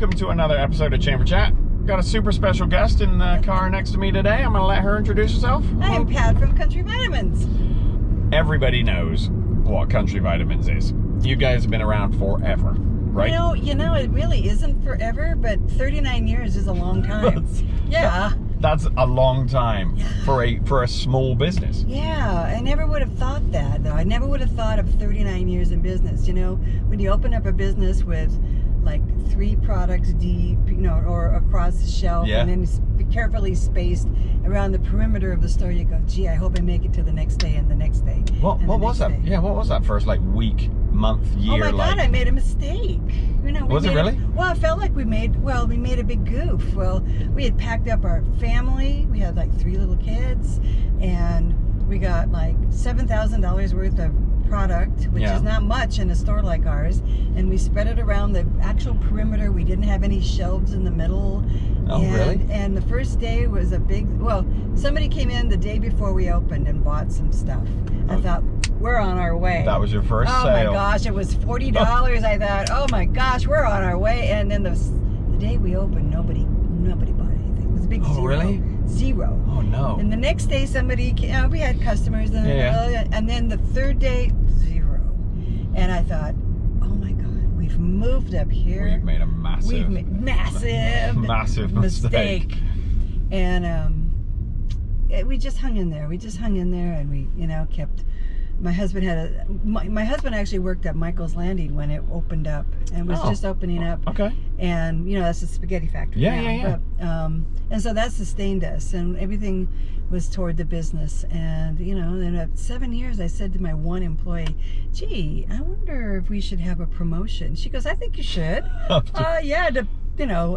welcome to another episode of Chamber Chat. Got a super special guest in the car next to me today. I'm going to let her introduce herself. I am Pat from Country Vitamins. Everybody knows what Country Vitamins is. You guys have been around forever, right? You know, it really isn't forever, but 39 years is a long time. That's a long time for a small business. Yeah, I never would have thought that, though. I never would have thought of 39 years in business. You know, when you open up a business with like 3 products deep, you know, or across the shelf, and then carefully spaced around the perimeter of the store, you go, gee, I hope I make it to the next day and the next day. What was that? Yeah, what was that first week, month, year? Oh my God, I made a mistake. You know, was it really? Well, I felt like we made a big goof. Well, we had packed up our family. We had like 3 little kids, and we got like $7,000 worth of product, which is not much in a store like ours, and we spread it around the actual perimeter. We didn't have any shelves in the middle. Really? And the first day was somebody came in the day before we opened and bought some stuff. I thought, we're on our way. That was your first sale. Oh my gosh, it was $40. I thought, oh my gosh, we're on our way. And then the day we opened, nobody bought anything. It was a big zero. Oh, really? Zero. Oh no. And the next day somebody came, we had customers, and then the third day, 0. And I thought, oh my God, we've moved up here. We've made a massive mistake. And we just hung in there. And we, kept. My husband actually worked at Michael's Landing when it opened up, and was just opening up. Okay. And that's a spaghetti factory. Yeah. But, and so that sustained us, and everything was toward the business. And then at 7 years, I said to my one employee, "Gee, I wonder if we should have a promotion." She goes, "I think you should."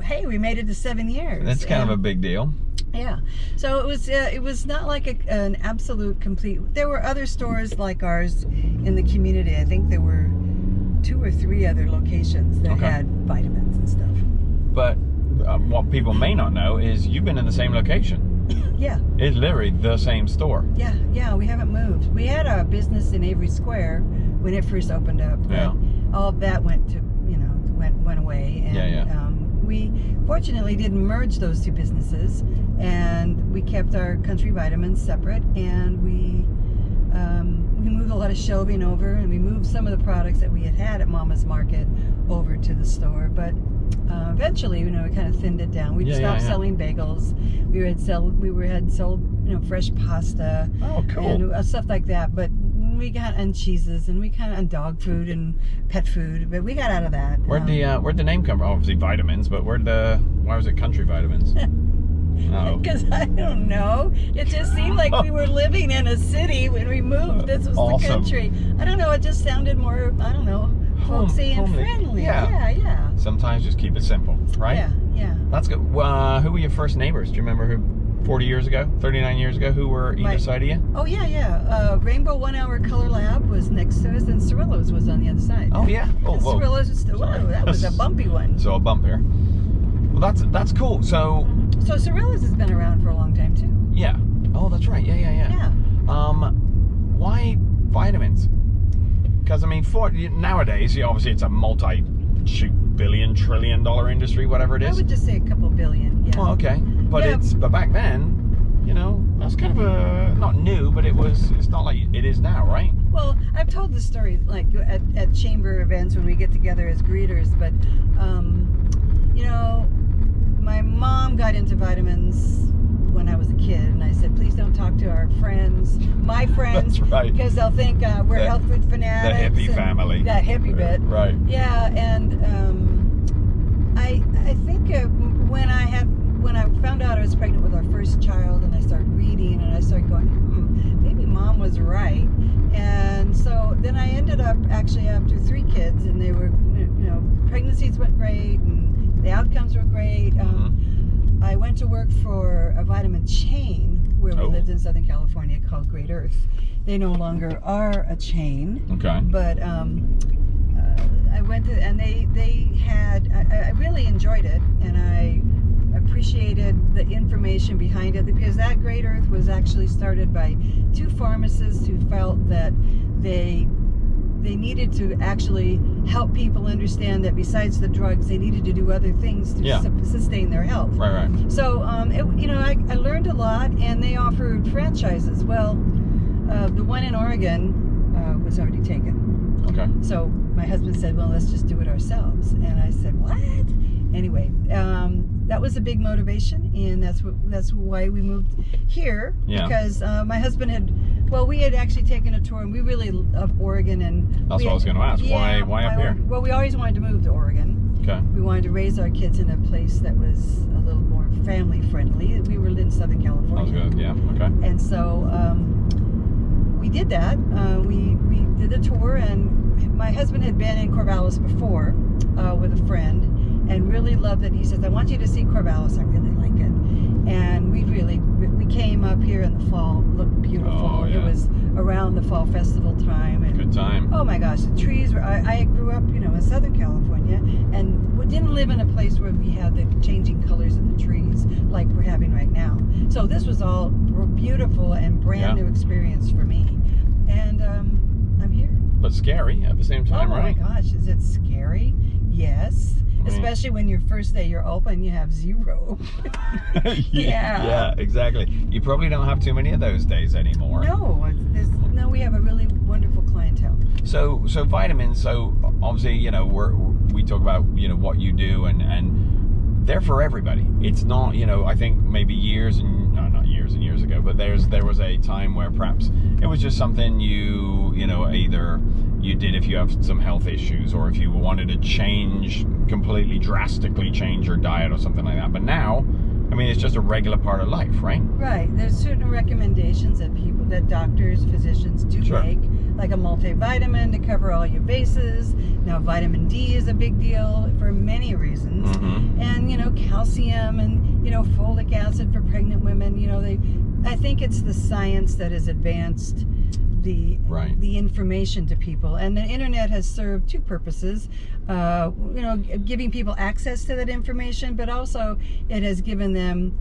Hey, we made it to 7 years. That's kind of a big deal. Yeah, so it was not like an absolute complete. There were other stores like ours in the community. I think there were 2 or 3 other locations that had vitamins and stuff. But what people may not know is you've been in the same location. Yeah. It's literally the same store. Yeah, we haven't moved. We had a business in Avery Square when it first opened up. Yeah. All of that went away. And, we fortunately didn't merge those 2 businesses, and we kept our Country Vitamins separate, and we moved a lot of shelving over, and we moved some of the products that we had at Mama's Market over to the store. But eventually, we kind of thinned it down. We stopped selling bagels. We had sold fresh pasta. Oh, cool. And stuff like that. But we got and cheeses, and we and dog food and pet food, but we got out of that. Where'd the name come from? Obviously vitamins, but why was it Country Vitamins? Because I don't know. It just seemed like we were living in a city when we moved. This was the country. I don't know. It just sounded more, folksy and friendly. Yeah. Sometimes just keep it simple, right? Yeah. That's good. Who were your first neighbors? Do you remember who? 40 years ago, 39 years ago, who were either side of you? Oh, yeah. Rainbow 1 Hour Color Lab was next to us, and Cirillo's was on the other side. Oh, yeah? Oh, whoa. Cirillo's was that was a bumpy one. So a bump here. Well, that's cool. So Cirillo's has been around for a long time, too. Yeah. Oh, that's right. Yeah. Why vitamins? Because, nowadays, obviously it's a multi-billion, trillion-dollar industry, whatever it is. I would just say a couple billion, yeah. Oh, okay. But back then, that's kind of not new, but it's not like it is now, right? Well, I've told this story like at chamber events when we get together as greeters, but my mom got into vitamins when I was a kid, and I said, please don't talk to my friends, That's right. because they'll think we're health food fanatics. The hippie family. That hippie bit. Right. Yeah, and I think when I found out I was pregnant with our first child, and I started reading, and I started going, maybe mom was right. And so then I ended up actually after 3 kids, and they were, pregnancies went great, and the outcomes were great. I went to work for a vitamin chain where we lived in Southern California called Great Earth. They no longer are a chain. Okay. But I went to, and I really enjoyed it, and I appreciated the information behind it, because that Great Earth was actually started by 2 pharmacists who felt that they they needed to actually help people understand that besides the drugs, they needed to do other things to sustain their health. Right. So, I learned a lot, and they offered franchises. Well, the one in Oregon was already taken. Okay. So my husband said, well, let's just do it ourselves. And I said, what? Anyway, that was a big motivation, and that's why we moved here. Yeah. Because my husband we had actually taken a tour, and we really love Oregon. And that's what I was going to ask. Yeah, why up here? Well, we always wanted to move to Oregon. Okay. We wanted to raise our kids in a place that was a little more family friendly. We were in Southern California. That was good. Yeah. Okay. And so we did that. We did the tour, and my husband had been in Corvallis before with a friend, and really loved it. He says, I want you to see Corvallis. I really like it. And we came up here in the fall. Looked beautiful. Oh, yeah. It was around the fall festival time. And, good time. Oh my gosh, the trees were, I grew up, in Southern California, and we didn't live in a place where we had the changing colors of the trees like we're having right now. So this was all beautiful and brand new experience for me. And I'm here. But scary at the same time, right? Oh my gosh, is it scary? Yes. Especially when your first day you're open, you have zero. Yeah, exactly. You probably don't have too many of those days anymore. No, we have a really wonderful clientele. So vitamins. So obviously, we talk about what you do, and they're for everybody. It's not, I think maybe not years and years ago, but there was a time where perhaps it was just something either you did if you have some health issues, or if you wanted to completely drastically change your diet or something like that. But now, it's just a regular part of life, right? Right. There's certain recommendations that doctors, physicians do make, like a multivitamin to cover all your bases. Now, vitamin D is a big deal for many reasons. Mm-hmm. And, calcium and, folic acid for pregnant women. I think it's the science that has advanced the information to people, and the internet has served two purposes. Giving people access to that information, but also it has given them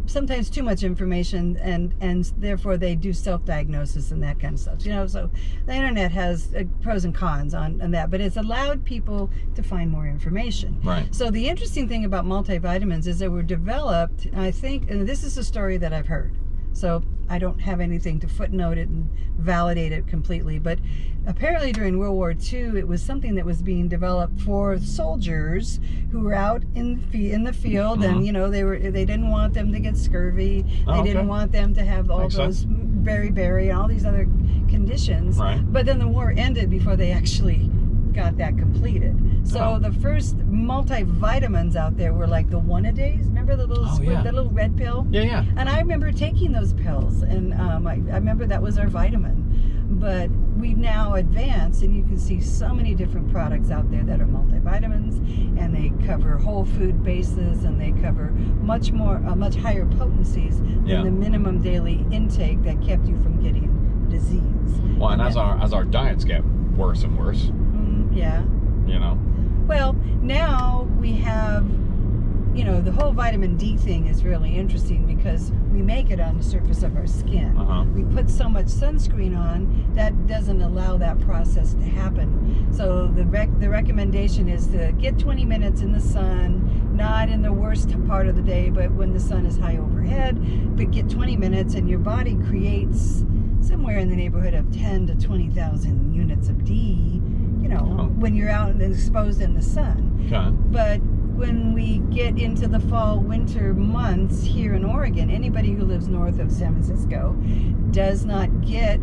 sometimes too much information, and therefore they do self-diagnosis and that kind of stuff. So the internet has pros and cons on that, but it's allowed people to find more information. Right. So the interesting thing about multivitamins is they were developed, I think, and this is a story that I've heard. So I don't have anything to footnote it and validate it completely, but apparently during World War II, it was something that was being developed for soldiers who were out in the field, and they didn't want them to get scurvy. They didn't want them to have all those beriberi and all these other conditions. Right. But then the war ended before they actually got that completed. So the first multivitamins out there were like the one-a-days. Remember the little the little red pill? Yeah. And I remember taking those pills, and I remember that was our vitamin. But we've now advanced, and you can see so many different products out there that are multivitamins, and they cover whole food bases, and they cover much higher potencies than the minimum daily intake that kept you from getting disease. Well, and as our diets get worse and worse. Yeah. Well, now we have, the whole vitamin D thing is really interesting because we make it on the surface of our skin. We put so much sunscreen on that doesn't allow that process to happen. So the recommendation is to get 20 minutes in the sun, not in the worst part of the day, but when the sun is high overhead, but get 20 minutes, and your body creates somewhere in the neighborhood of 10 to 20,000 units of D, when you're out and exposed in the sun. Okay. But when we get into the fall, winter months here in Oregon, anybody who lives north of San Francisco does not get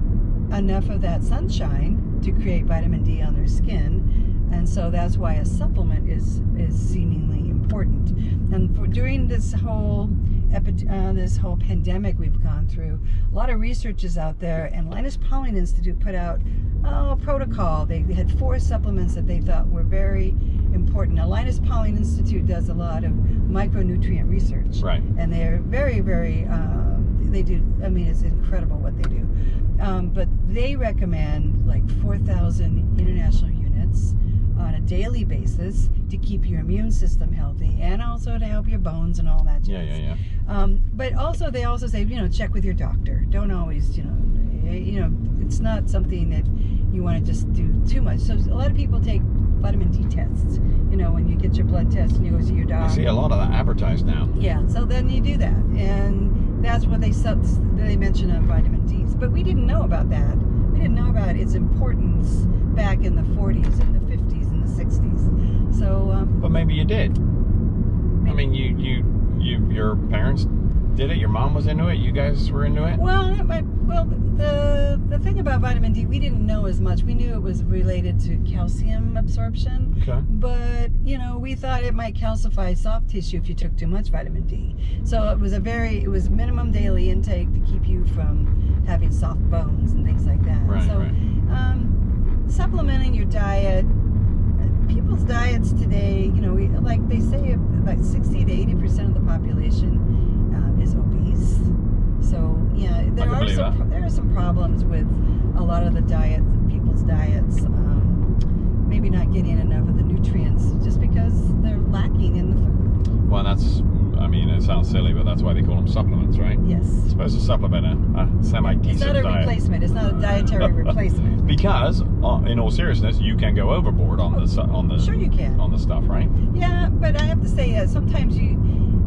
enough of that sunshine to create vitamin D on their skin. And so that's why a supplement is seemingly important. And during this whole pandemic we've gone through, a lot of research is out there, and Linus Pauling Institute put out a protocol. They had 4 supplements that they thought were very important. Now, Linus Pauling Institute does a lot of micronutrient research. Right. And they're very, very, they do, it's incredible what they do. But they recommend like 4,000 international units on a daily basis to keep your immune system healthy, and also to help your bones and all that jazz. Yeah. But also, they also say, check with your doctor. Don't always, it's not something that you want to just do too much. So a lot of people take vitamin D tests, you know, when you get your blood test and you go see your doctor. I see a lot of that advertised now. Yeah, so then you do that, and that's what they mention on vitamin D's. But we didn't know about that. We didn't know about its importance back in the 40s and the 50s and the 60s. So. But maybe you did. I mean, your parents did it. Your mom was into it. You guys were into it. Well, the thing about vitamin D, we didn't know as much. We knew it was related to calcium absorption. Okay. But you know, we thought it might calcify soft tissue if you took too much vitamin D. So it was minimum daily intake to keep you from having soft bones and things like that. Right. So, supplementing your diet. People's diets today, you know, like they say, about 60 to 80% of the population is obese. So yeah, there are some problems with a lot of the people's diets. Maybe not getting enough of the nutrients just because they're lacking in the food. Well, I mean, it sounds silly, but that's why they call them supplements, right? Yes. It's supposed to supplement a semi-decent diet. It's not a replacement. It's not a dietary replacement. Because, in all seriousness, you can go overboard on the sure you can. On the stuff, right? Yeah, but I have to say, sometimes you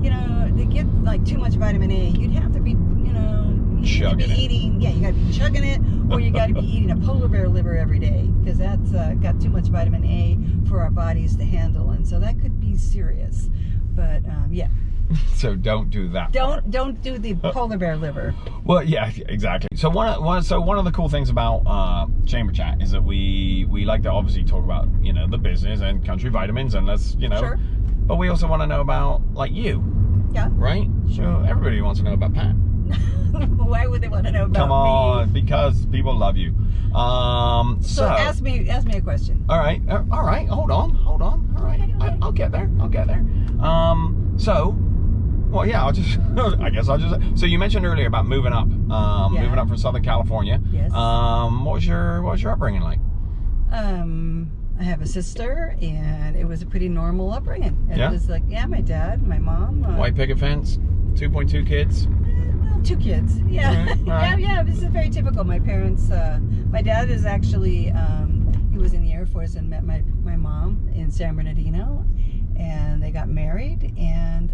know, to get like too much vitamin A, you'd have to be, you know, chugging it. You got to be chugging it, or you got to be eating a polar bear liver every day, because that's got too much vitamin A for our bodies to handle, and so that could be serious. But yeah. So don't do that. Don't do the polar bear liver. Well, yeah, exactly. So one of the cool things about Chamber Chat is that we like to obviously talk about, you know, the business and country vitamins, and let's, you know, sure. But we also want to know about, like, you. Yeah. Right? Sure. So everybody wants to know about Pat. Why would they want to know about me? Come on, because people love you. So ask me a question. All right. Hold on. All right. Okay. I'll get there. Well, yeah, I guess I'll just. So you mentioned earlier about moving up from Southern California. Yes. What was your upbringing like? I have a sister, and it was a pretty normal upbringing. It Yeah? was like, my dad, my mom. White picket fence, 2.2 kids. Well, 2 kids. Yeah. All right. Yeah. This is very typical. My parents. My dad is actually. He was in the Air Force and met my mom in San Bernardino, and they got married, and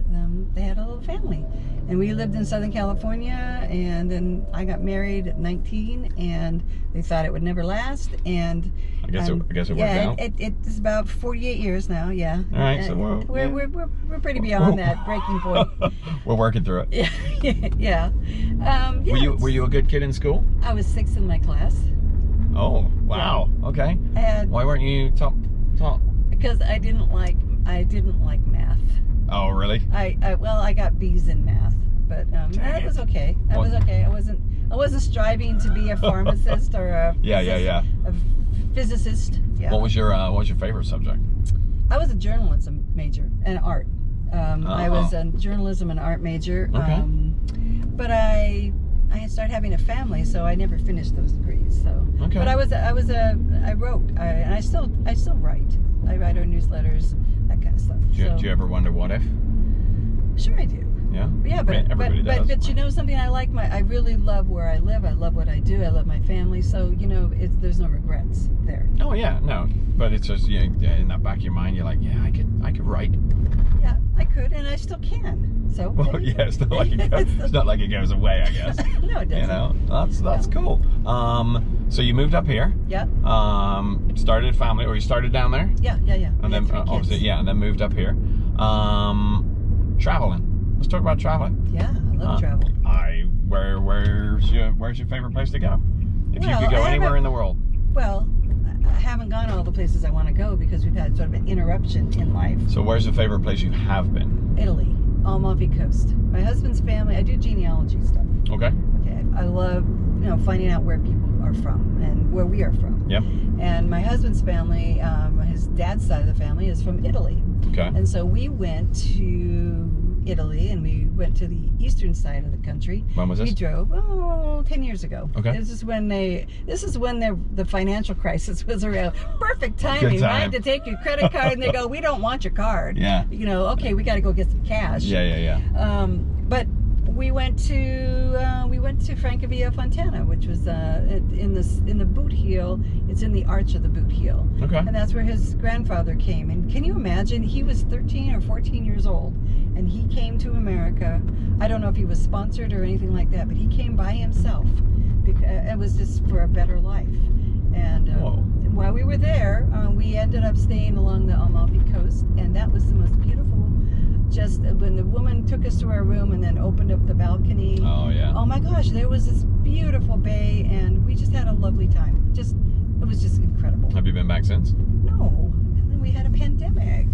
they had a little family. And we lived in Southern California, and then I got married at 19, and they thought it would never last. And I guess it worked out. It's about 48 years now. Yeah. All right, so we're pretty beyond that breaking point. We're working through it. Yeah. Were you a good kid in school? I was 6th in my class. Oh wow. Yeah. Okay. Why weren't you top? Because I didn't like math. Oh really? I got B's in math, but that was okay. That was okay. I wasn't striving to be a pharmacist or a a physicist. Yeah. What was your favorite subject? I was a journalism major and art. I was a journalism and art major. Okay. But I started having a family, so I never finished those degrees. So, okay. But I wrote, and I still write. I write our newsletters, that kind of stuff. Do you ever wonder what if? Sure, I do. Yeah. Yeah, but you know something, I really love where I live. I love what I do. I love my family. So you know, there's no regrets there. Oh yeah, no. But it's just in that back of your mind, you're like, yeah, I could write. Yeah, I could, and I still can. So. Well, yeah, it's not like it goes away, I guess. No, it doesn't. You know, that's cool. So you moved up here. Yeah. Started a family, or you started down there? Yeah. And then obviously, and then moved up here. Traveling. Let's talk about traveling. Yeah, I love travel. Where's your favorite place to go? If you could go anywhere in the world. Well, I haven't gone all the places I want to go because we've had sort of an interruption in life. So where's the favorite place you have been? Italy, Amalfi Coast. My husband's family, I do genealogy stuff. Okay. I love, finding out where people are from and where we are from. Yep. And my husband's family, his dad's side of the family is from Italy. Okay. And so we went to Italy, and we went to the eastern side of the country. When was this? We drove 10 years ago. Okay. This is when the financial crisis was around. Perfect timing, Good time. right? To take your credit card, and they go, we don't want your card. Yeah. Okay, we got to go get some cash. Yeah. But we went to Francavilla Fontana, which was in the boot heel. It's in the arch of the boot heel. Okay. And that's where his grandfather came. And can you imagine? He was 13 or 14 years old, and he came to America. I don't know if he was sponsored or anything like that, but he came by himself. Because it was just for a better life. And while we were there, we ended up staying along the Amalfi Coast, and that was the most beautiful. Just when the woman took us to our room and then opened up the balcony. Oh yeah. Oh my gosh, there was this beautiful bay, and we just had a lovely time. It was just incredible. Have you been back since? No, and then we had a pandemic.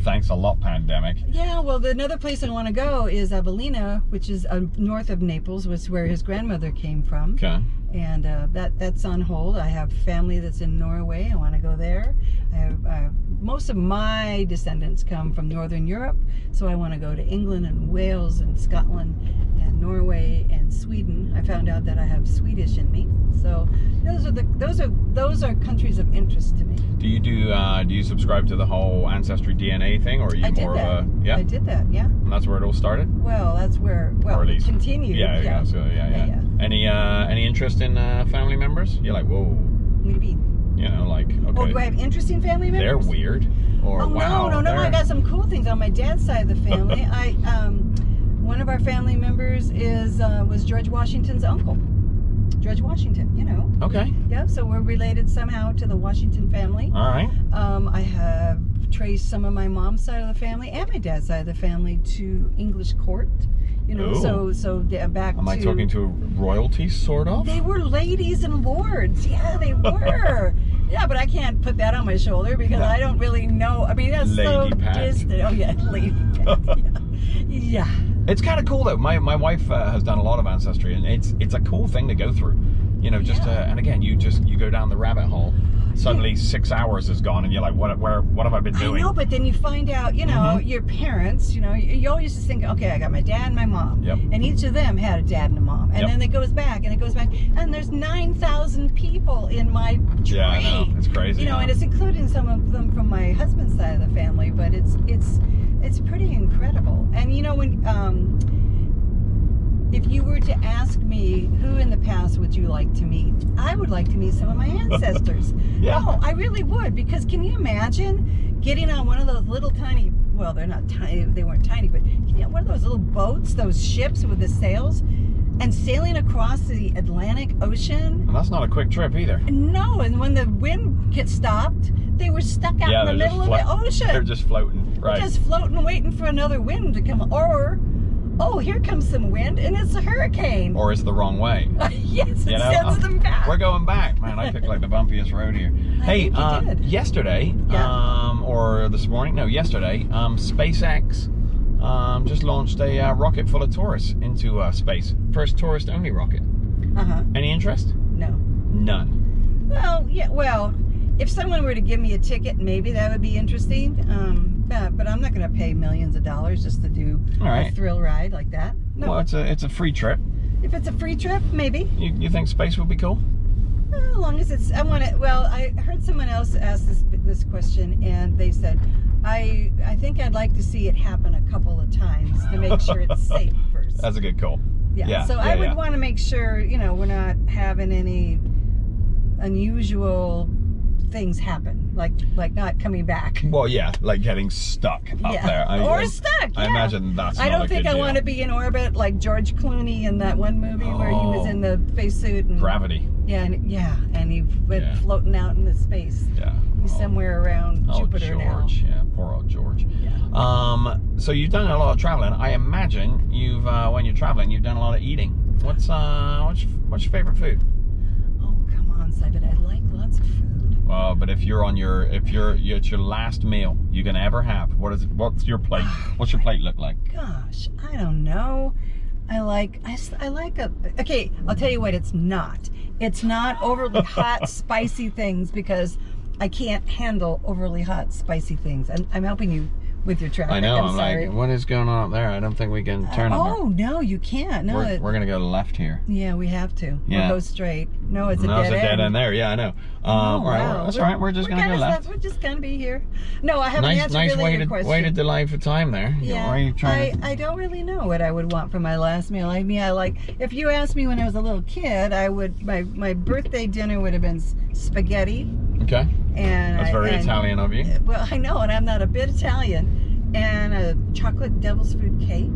Thanks a lot, pandemic. Yeah, well, another place I want to go is Avellino, which is north of Naples, which is where his grandmother came from. Okay. And that's on hold. I have family that's in Norway. I want to go there. I have most of my descendants come from Northern Europe, so I want to go to England and Wales and Scotland and Norway and Sweden. I found out that I have Swedish in me, so those are countries of interest to me. Do you subscribe to the whole ancestry DNA thing, or are you more of a I did that, yeah. And that's where it all started? Well, that's where it continued. Yeah. Any interest in family members? You're like, whoa. What do you mean? You know, like, okay. Oh, do I have interesting family members? They're weird. Or wow. No. I got some cool things on my dad's side of the family. One of our family members was George Washington's uncle. George Washington, you know. Okay. Yeah, so we're related somehow to the Washington family. All right. I have traced some of my mom's side of the family and my dad's side of the family to English court. You know, so back to... Am I talking to royalty, sort of? They were ladies and lords. Yeah, they were. Yeah, but I can't put that on my shoulder because I don't really know. I mean, that's Lady so Pat. distant. Oh, yeah, Lady Pat. Yeah. It's kind of cool, though. My wife has done a lot of ancestry, and it's a cool thing to go through. You know, just and again, you go down the rabbit hole. Suddenly 6 hours is gone, and you're like, what have I been doing? I know, but then you find out, you know, your parents, you know, you always just think, okay, I got my dad and my mom. Yep. And each of them had a dad and a mom. And then it goes back, and there's 9,000 people in my tree. Yeah, I know. It's crazy. You know, and it's including some of them from my husband's side of the family, but it's pretty incredible. And you know, when if you were to ask me who in the past would you like to meet, I would like to meet some of my ancestors. Yeah. No, I really would, because can you imagine getting on one of those little tiny, well, they're not tiny, they weren't tiny, but one of those little boats, those ships with the sails, and sailing across the Atlantic Ocean? And that's not a quick trip either. No, and when the wind gets stopped, they were stuck out in the middle of the ocean. They're just floating, right? They're just floating, waiting for another wind to come, or... oh, here comes some wind, and it's a hurricane. Or it's the wrong way. Yes, it sends them back. We're going back, man. I picked like the bumpiest road here. Hey, yesterday, or this morning, no, yesterday, SpaceX just launched a rocket full of tourists into space. First tourist-only rocket. Any interest? No. None. Well, yeah, if someone were to give me a ticket, maybe that would be interesting. But I'm not going to pay millions of dollars just to do a thrill ride like that. No. Well, it's a free trip. If it's a free trip, maybe. You think space would be cool? As long as it's, I want it. Well, I heard someone else ask this question, and they said, I think I'd like to see it happen a couple of times to make sure it's safe first. That's a good call. Yeah. So I would want to make sure, you know, we're not having any unusual things happen, like not coming back. Well, yeah, like getting stuck up there. Stuck. I imagine that's. I don't think I want to be in orbit like George Clooney in that one movie where he was in the spacesuit and Gravity. Yeah, and he went floating out into space. Yeah. He's somewhere around Jupiter now. Yeah, poor old George. Yeah. So you've done a lot of traveling. I imagine you've when you're traveling, you've done a lot of eating. What's your favorite food? Oh, come on, Simon. I like lots of food. Well, but if you're it's your last meal you're gonna ever have, what's your plate? What's your plate look like? Gosh, I don't know. Okay, I'll tell you what it's not. It's not overly hot, spicy things, because I can't handle overly hot, spicy things. And I'm helping you with your traffic. I know. I'm sorry. like, what is going on up there? I don't think we can turn up there. Oh, no, you can't. No, we're going to go left here. Yeah, we have to. Yeah. We'll go straight. No, it's a no, dead end. it's a dead end there. Yeah, I know. Wow. Right, that's all right. We're just going to go left. We're just going to be here. No, I haven't answered really your question. Weighted delay for time there. Yeah, I don't really know what I would want for my last meal. I mean, if you asked me when I was a little kid, my birthday dinner would have been spaghetti. Okay. And that's very Italian of you. Well, I know, and I'm not a bit Italian. And a chocolate devil's food cake.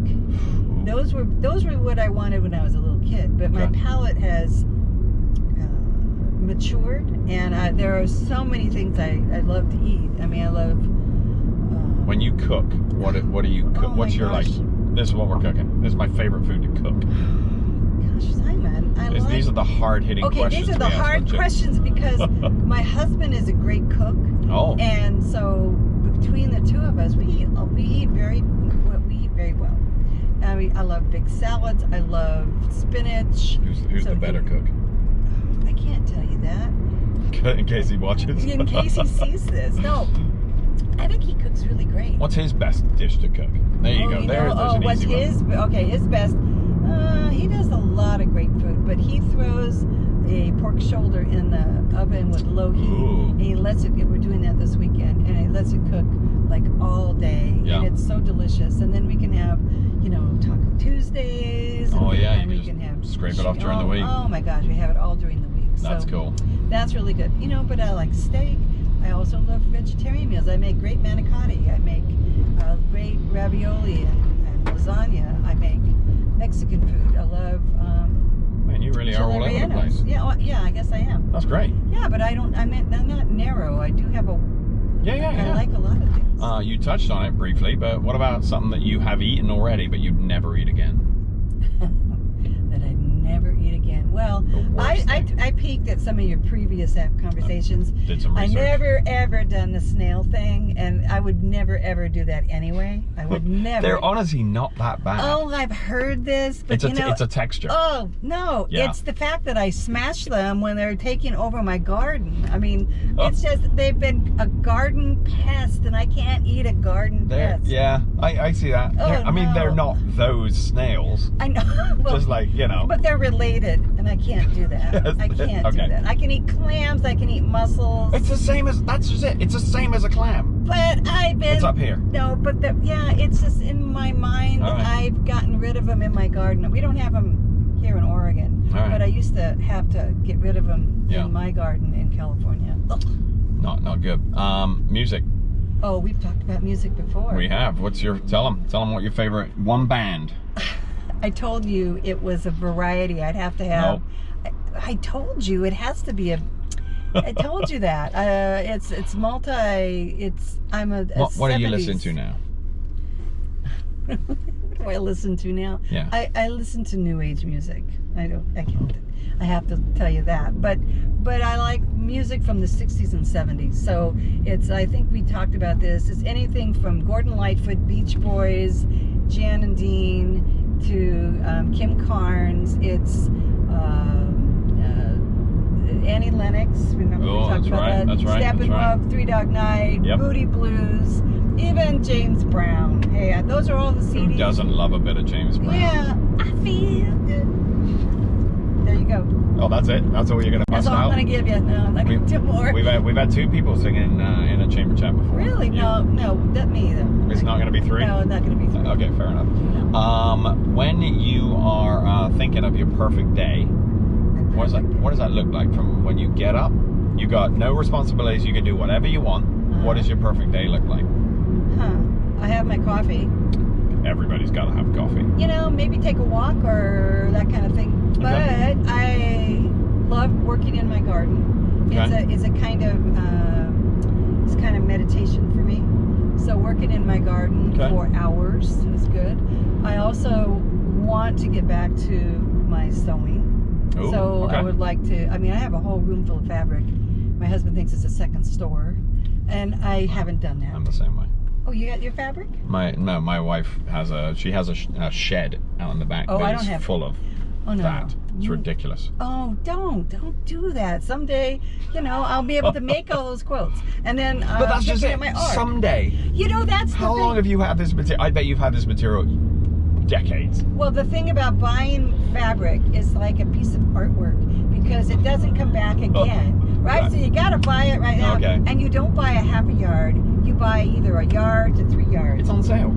Those were what I wanted when I was a little kid. But my palate has matured, and there are so many things I love to eat. I mean, I love. When you cook, what do you cook? Oh What's your gosh. This is what we're cooking. This is my favorite food to cook. Gosh, Simon, these are the hard-hitting questions. Okay, these are the hard questions because my husband is a great cook. Oh. And so between the two of us, we eat very well. I mean, I love big salads. I love spinach. Who's the better cook? I can't tell you that. In case he watches. In case he sees this. No. I think he cooks really great. What's his best dish to cook? There you go. There's an easy one. Okay, his best. He does a lot of great food, but he throws a pork shoulder in the oven with low heat. Ooh. And he lets it, we're doing that this weekend, and he lets it cook like all day. Yeah. And it's so delicious. And then we can have, Taco Tuesdays. Oh, yeah. And You we can have scrape it off during the week. Oh my gosh, we have it all during the week. That's cool. That's really good. But I like steak. I also love vegetarian meals. I make great manicotti. I make great ravioli and lasagna. I make Mexican food. I love. Man, you really are all over the place. Yeah, I guess I am. That's great. Yeah, but I'm not narrow. I do have I like a lot of things. You touched on it briefly, but what about something that you have eaten already, but you'd never eat again? That I'd never eat again. Well, I peeked at some of your previous conversations. Did some research. I never ever done the snail thing, and I would never ever do that anyway. I would never. They're honestly not that bad. Oh, I've heard this, but it's a texture. Oh no, it's the fact that I smash them when they're taking over my garden. I mean, it's just they've been a garden pest, and I can't eat a garden pest. Yeah, I see that. I mean, they're not those snails. I know. Well, just like, But they're related, and I can't do that. Yes, I can't do that. I can eat clams. I can eat mussels. It's the same as, that's just it. It's the same as a clam. But I've been. It's up here. No, but it's just in my mind. Right. I've gotten rid of them in my garden. We don't have them here in Oregon. Right. But I used to have to get rid of them in my garden in California. Ugh. Not good. Music. Oh, we've talked about music before. We have. Tell them what your favorite one band. I told you it was a variety. I'd have to have. No. I told you it has to be a. I told you that. It's multi. I'm a. What are you listening to now? What do I listen to now? Yeah. I listen to new age music. I have to tell you that. But I like music from the 60s and 70s. So I think we talked about this. It's anything from Gordon Lightfoot, Beach Boys, Jan and Dean, to Kim Carnes. It's Annie Lennox. Remember we talked about that? That's right. Steppenwolf, Three Dog Night, Booty Blues, even James Brown. Hey, those are all the CDs. Who doesn't love a bit of James Brown? Yeah, I feel good. There you go. Oh, that's it? That's all you're going to bust out? That's all I'm going to give you. No, I'm not going to do more. We've had two people singing in a chamber chat before. Really? Yeah. No, not me though. It's not going to be three? No, it's not going to be three. Okay, fair enough. No. When you are thinking of your perfect day, what does that look like? From when you get up, you got no responsibilities, you can do whatever you want. What does your perfect day look like? I have my coffee. Everybody's got to have coffee. Maybe take a walk or that kind of thing. But I love working in my garden. Okay. It's kind of meditation for me. So working in my garden for hours is good. I also want to get back to my sewing. Ooh, so I would like to. I have a whole room full of fabric. My husband thinks it's a second store, and I haven't done that. I'm the same way. Oh, you got your fabric? My wife has a shed out in the back. Oh, I don't have full of. Oh, no. that. It's ridiculous. Oh, don't do that. Someday, I'll be able to make all those quilts, and then But that's just it. my art. Someday. That's How the long thing. have you had this material? I bet you've had this material decades. Well, the thing about buying fabric is like a piece of artwork because it doesn't come back again, right? So you got to buy it right now, and you don't buy a half a yard. You buy either a yard to 3 yards. It's on sale.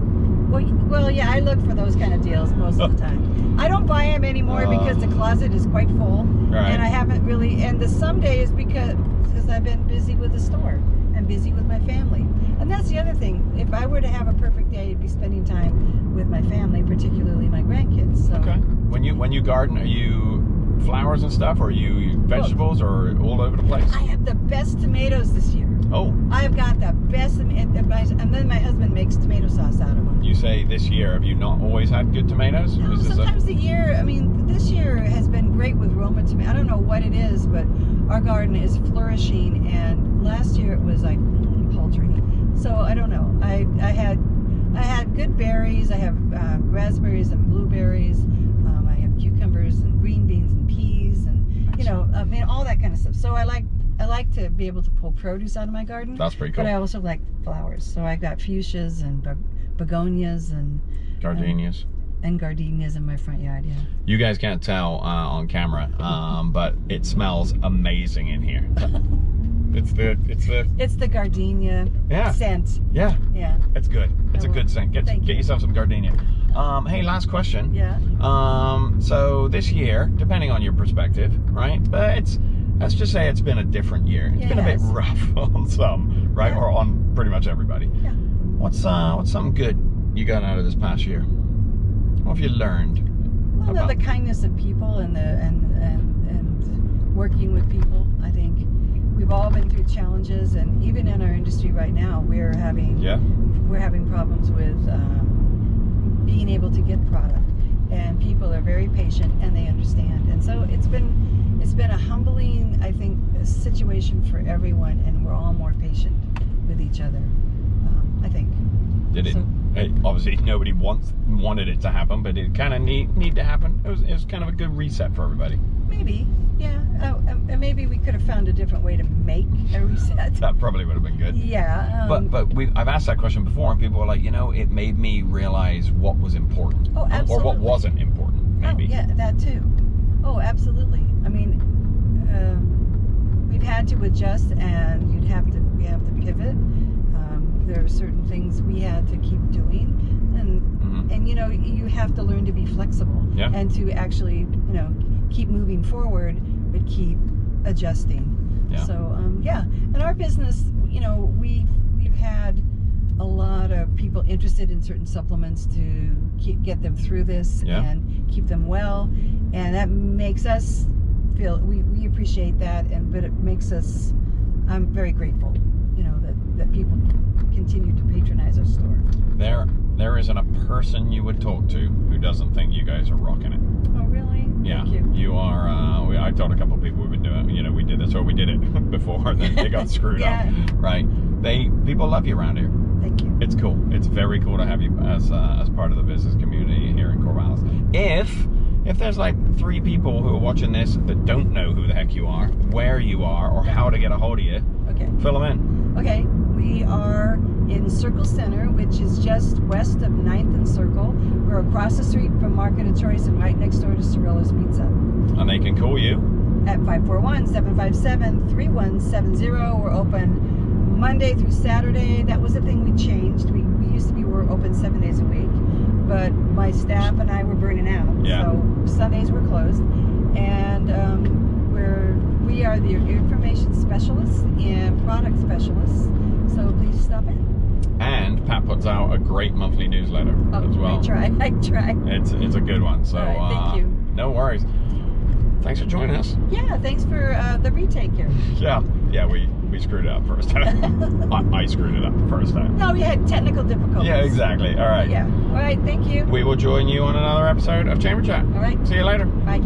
Well, yeah, I look for those kind of deals most of the time. I don't buy them anymore because the closet is quite full, and I haven't really. And the some days because I've been busy with the store and busy with my family. And that's the other thing. If I were to have a perfect day, I'd be spending time with my family, particularly my grandkids. So. Okay. When you garden, are you flowers and stuff, or are you vegetables, or all over the place? I have the best tomatoes this year. Oh. I've got the best, and then my husband makes tomato sauce out of them. You say this year, have you not always had good tomatoes? No, sometimes the year, this year has been great with Roma tomato. I don't know what it is, but our garden is flourishing, and last year it was like paltry. So I don't know. I had good berries. I have raspberries and blueberries. I have cucumbers and green beans and peas, and all that kind of stuff. So I like to be able to pull produce out of my garden. That's pretty cool. But I also like flowers. So I got fuchsias and begonias and gardenias. And gardenias in my front yard, yeah. You guys can't tell on camera, but it smells amazing in here. It's the gardenia scent. Yeah. Yeah. It's good. It's a good scent. Get yourself some gardenia. Hey, last question. Yeah. So this year, depending on your perspective, right? But let's just say it's been a different year. It's been a bit rough on some, right? Yeah. Or on pretty much everybody. Yeah. What's something good you got out of this past year? What have you learned? Well, the kindness of people and working with people. I think we've all been through challenges, and even in our industry right now, we're having problems with being able to get product. And people are very patient and they understand. And so it's been a humbling, I think, situation for everyone, and we're all more patient with each other. I think. Obviously nobody wanted it to happen, but it kind of need to happen. It was kind of a good reset for everybody. Maybe, yeah. And maybe we could have found a different way to make a reset. That probably would have been good. Yeah. But I've asked that question before, and people are like, it made me realize what was important. Oh, absolutely. Or what wasn't important, maybe. Oh, yeah, that too. Oh, absolutely. I mean, we've had to adjust, and we have to pivot. There are certain things we had to keep doing, and you have to learn to be flexible and to actually keep moving forward, but keep adjusting. So and our business, we've had a lot of people interested in certain supplements to get them through this and keep them well, and that makes us feel we appreciate that, but it makes us. I'm very grateful, that people continue to patronize our store. There isn't a person you would talk to who doesn't think you guys are rocking it. Oh, really? Yeah. Thank you. You are. I told a couple of people we've been doing. We did this, or we did it before, and then they got screwed up. Right? People love you around here. Thank you. It's cool. It's very cool to have you as part of the business community here in Corvallis. If there's like 3 people who are watching this that don't know who the heck you are, where you are, or how to get a hold of you, fill them in. Okay, we are in Circle Center, which is just west of 9th and Circle. We're across the street from Market of Choice and right next door to Sarella's Pizza. And they can call you at 541-757-3170. We're open Monday through Saturday. That was the thing we changed. We used to be open 7 days a week, but my staff and I were burning out. So Sundays were closed, and we are the information specialists and product specialists. So please stop in. And Pat puts out a great monthly newsletter as well. I try. It's a good one. So thank you. No worries. Thanks for joining us. Yeah, thanks for the retake here. Yeah, we screwed it up first time. I screwed it up the first time. No, we had technical difficulties. Yeah, exactly. All right. Yeah. All right, thank you. We will join you on another episode of Chamber Chat. All right. See you later. Bye.